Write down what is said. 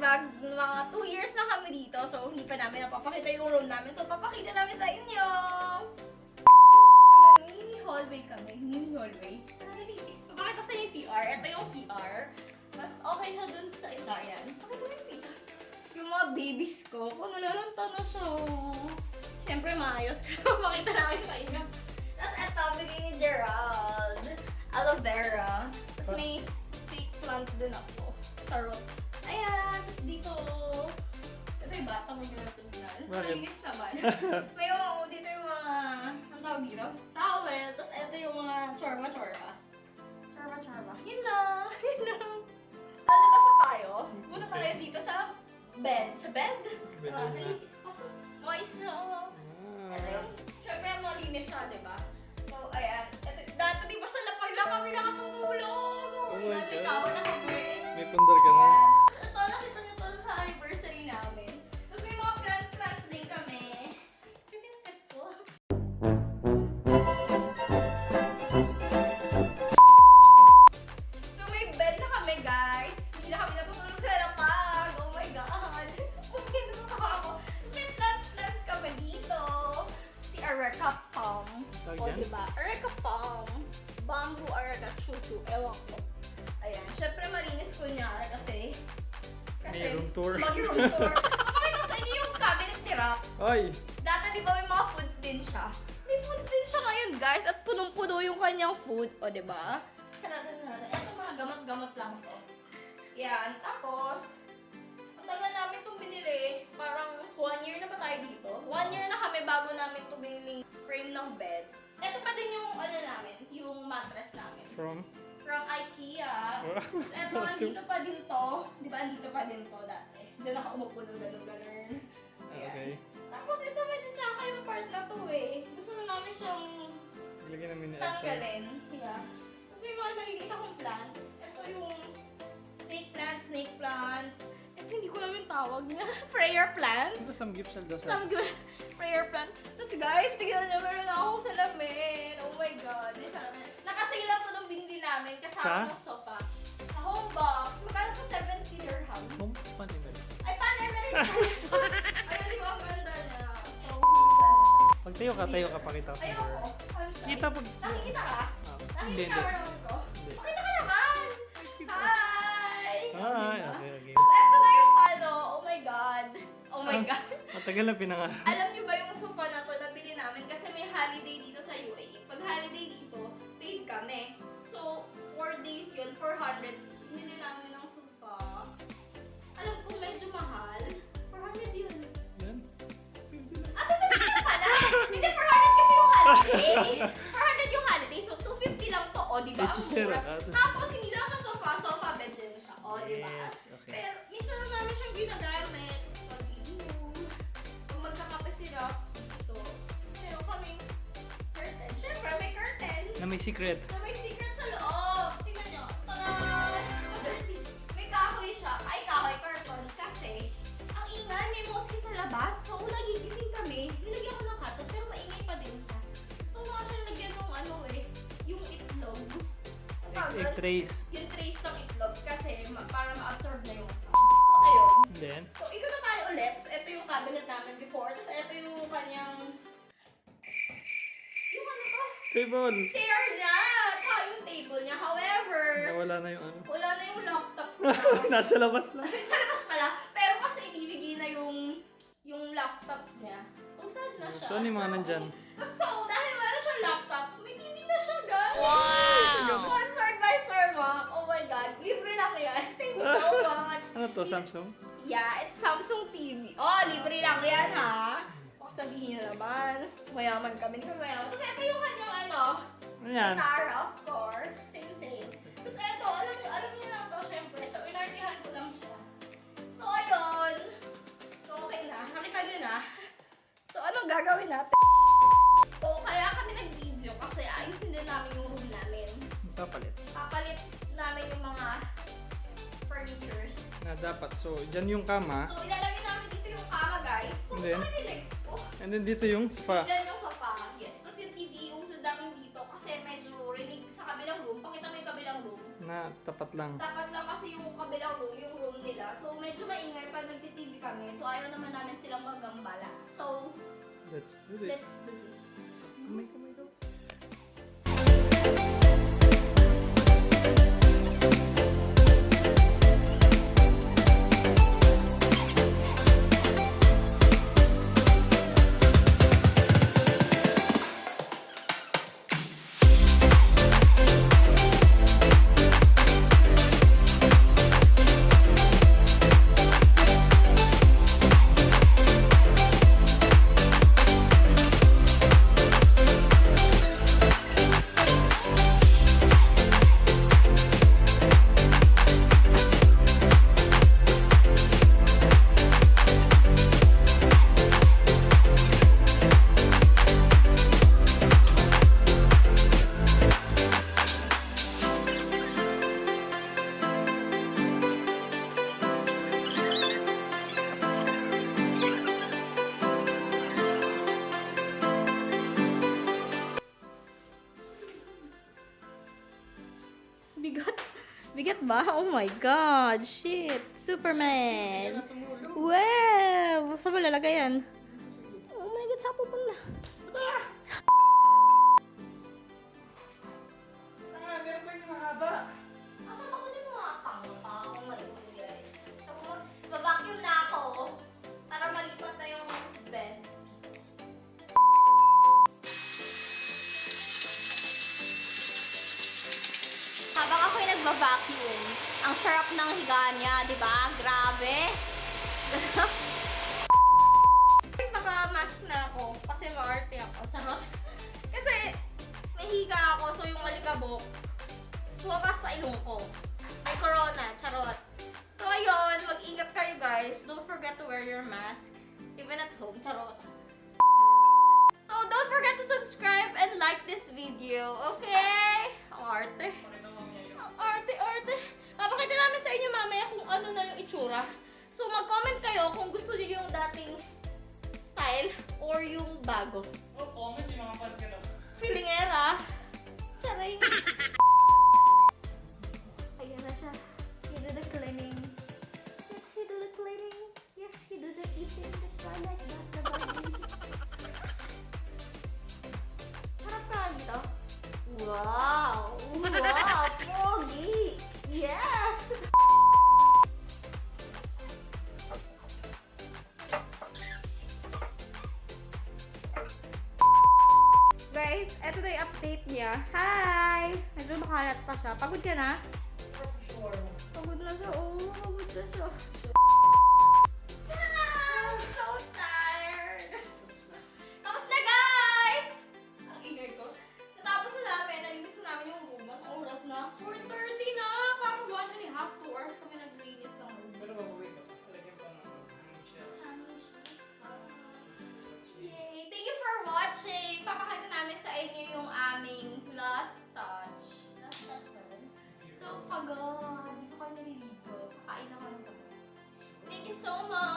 diba, mga 2 years na kami dito. So, hindi pa namin napapakita yung room namin. So, papakita namin sa inyo. So, mini hallway kami. Mini hallway. Papakita sa inyo yung CR. Ito yung CR. Mas okay siya dun sa isa. Yan. Pakita mo yung CR. Yung mga babies ko, kung nalalanta na siya. Siyempre, maayos. Pakita namin sa inyo. Tapos, ito, bigay ni Gerald. Aloe vera. Tapos, may fake plant din ako. Tarot. Ayan, tapos dito. Ito yung bata mo ginatunan. Malinis naman. May dito yung mga, ang tawag dito? Towel. Tapos ito yung mga chorba-chorba. Chorba-chorba. Yun lang. Yun lang. Lalabas na tayo. Punta tayo dito sa bed. Sa bed? Moist siya. Ito yung, syempre malinis siya, diba? So, ayan. Dati diba sa lapag lang kami nakatulog. Oh my Ikaw God. na kami. May pundar ka na. Ito, nakita niyo to sa anniversary namin. Tapos may mga plans din kami. Pinipet ko. So may bed na kami, guys. Hindi na kami natutulog sa lapag. Oh my God. Puminom ako. Tapos may plans kami dito. Si Areca Palm. O diba? Areca Palm. Bamboo Areca Chuchu. Ewan ko. Ayan, syempre malinis ko niya kasi May room tour. Mag-room tour. Papakita ko sa inyo yung cabinet ni Rock. Ay! Dati di ba may mga foods din siya? May foods din siya ngayon, guys. At punong-puno yung kanyang food. O, di ba? Sarado na natin. Eto mga gamot-gamot lang to. Yan. Tapos, ang tagal namin itong binili. Parang 1 year na ba tayo dito? 1 year na kami bago namin itong biniling frame ng bed. Eto pa din yung ano namin, yung mattress namin. From IKEA. Tapos eto, andito pa din to. Di ba, andito pa din to dati. Diyan nakaupo ng ganun-ganun. Okay. Tapos ito, medyo tsaka yung part na to eh. Gusto na namin siyang Lagyan namin na tanggalin. Yeah. Tapos may mga nalilita akong plants. Ito yung snake plant. Ito hindi ko namin tawag niya. Prayer plant. Ito samgyupsal daw sa... Prayer plant. Tapos guys, tignan nyo, meron na akong salamin. Oh my God. May salamin. Nakasale lang po nung binili namin kasama ng sofa. Sa home box. Magkano po 70 dirham. Home span email. Ay, paano meron siya? Ayun, di ba ang ganda niya? So, ganda na. Pag tayo ka, pakita ko. Ayoko. Ano siya? Kita pag... Nakikita ka? Hindi, Nakikita ka naman ko? Hindi. Pakita ka naman! Hi! Ay, okay. Tapos eto na yung ano, oh my God. Oh my God. Matagal na pinangarap. Alam niyo ba yung sofa na to nabili namin kasi may holiday dito sa UAE. Pag holiday dito, paid kami. So, 4 days yun, 400. Binili namin ng sofa. Alam ko medyo mahal. 400 yun. Yan. Ah, 250 lang pala! Hindi, 400 kasi yung holiday. 400 yung holiday, so 250 lang to. O, di ba? Ang mura. Tapos, hindi lang sa sofa bed din siya. O, di ba? Yes, okay. Pero, minsan na namin siyang ginagamit. Pag magkakape si Rock, ito. Meron kaming curtain. Siyempre, may curtain. Na may secret. Na may secret sa loob. Tingnan nyo. Tada! May kahoy siya. Ay, kahoy carton. Kasi, ang ingay, may mosque sa labas. So, nagigising kami. Nilagyan ko ng katot, pero maingay pa din siya. Gusto mo nga siya lagyan ng ano eh, yung itlog. Egg trays. Yung trays ng itlog kasi para ma-absorb na yung masama. So, ayun. Then? So, ikot na tayo ulit. So, ito yung cabinet namin before. Tapos, ito yung kanyang... Yung ano to? Table! Chair niya! Tsaka yung table niya. However, Nawala na yung ano. wala na yung laptop ko. Nasa labas lang. Sa labas pala. Pero kasi ibibigay na yung laptop niya. So, sad na siya. Sony mga nandyan. So, dahil wala na siyang laptop, may TV na siya, guys! Wow! Sponsored by Sir Mac. Oh my God. Libre lang yan. Thank you so much. Ano to, Samsung? Yeah, it's Samsung TV. Oh, libre lang yan, ha? Baka sabihin niyo naman. Mayaman kami. Mayaman. Tapos ito yung kanyang ano, Ayan. Tara, of course. Same. Tapos ito, alam niyo lang to, syempre. So, inartihan ko lang siya. So, ayun. So, okay na. Nakita niyo na. So, anong gagawin natin? So, kaya kami nag-video kasi ayusin din namin yung room namin. Papalit. Papalit namin yung mga furnitures. Na dapat. So, dyan yung kama. So, ilalagay namin dito yung kama, guys. So, And then? bakit nilegs ko? And then dito yung spa. Diyan yung sofa. Yes. Tapos yung TV, uso namin dito kasi medyo rinig sa kabilang room. Pakita mo yung kabilang room. Na tapat lang. Tapat lang kasi yung kabilang room, yung room nila. So, medyo maingay pag nagti-TV kami. So, ayaw naman namin silang magambala. So, Let's do this. let's do this. Kamay daw. Bigat. Bigat ba? Oh my God. Shit. Superman. Wow. Saan mo lalagay yan? Oh my God. Saan pupunta? Meron pa yung mahaba. Asa ako din mga pang pa. Oh my God, guys. So, mag-vacuum na ako para malipat na yung bed. Habang ako'y nagba-vacuum, ang sarap ng higa niya, di ba? Grabe! Guys, naka-mask na ako kasi maarte ako. Charot. Kasi may higa ako, so yung malikabok, lumabas sa ilong ko. May corona, charot. So ayun, mag-ingat kayo guys. Don't forget to wear your mask, even at home, charot. So don't forget to subscribe and like this video, okay? Ang arte. Arte. Papakita namin sa inyo mamaya kung ano na yung itsura. So, mag-comment kayo kung gusto niyo yung dating style or yung bago. Oh, comment yung mga fans ka daw. Feelingera. Charing. Ayan na siya. He do the cleaning. Yes, he do the cleaning. Yes, he do the eating. That's why I like that. The body. Harap ka dito. Wow! Wow! Pogi! Yes! Guys, eto na yung update niya. Hi! Medyo makalat pa siya. Pagod ka na? Pagod na siya. Oh, pagod na siya. I'm so tired! Tapos na guys! Ang ingay ko. Natapos na namin. Nalinis na namin yung room. Ang oras na. 4:30 na! Parang 1.5, 2 hours kami naglinis ng room. Pero babawin ka pa. Talagyan pa ng shell. Yay! Thank you for watching! Papakita namin sa inyo yung aming last touch. Last touch ba rin? So, pagod. Dito kayo naliligo. Kakain na kami. Thank you so much!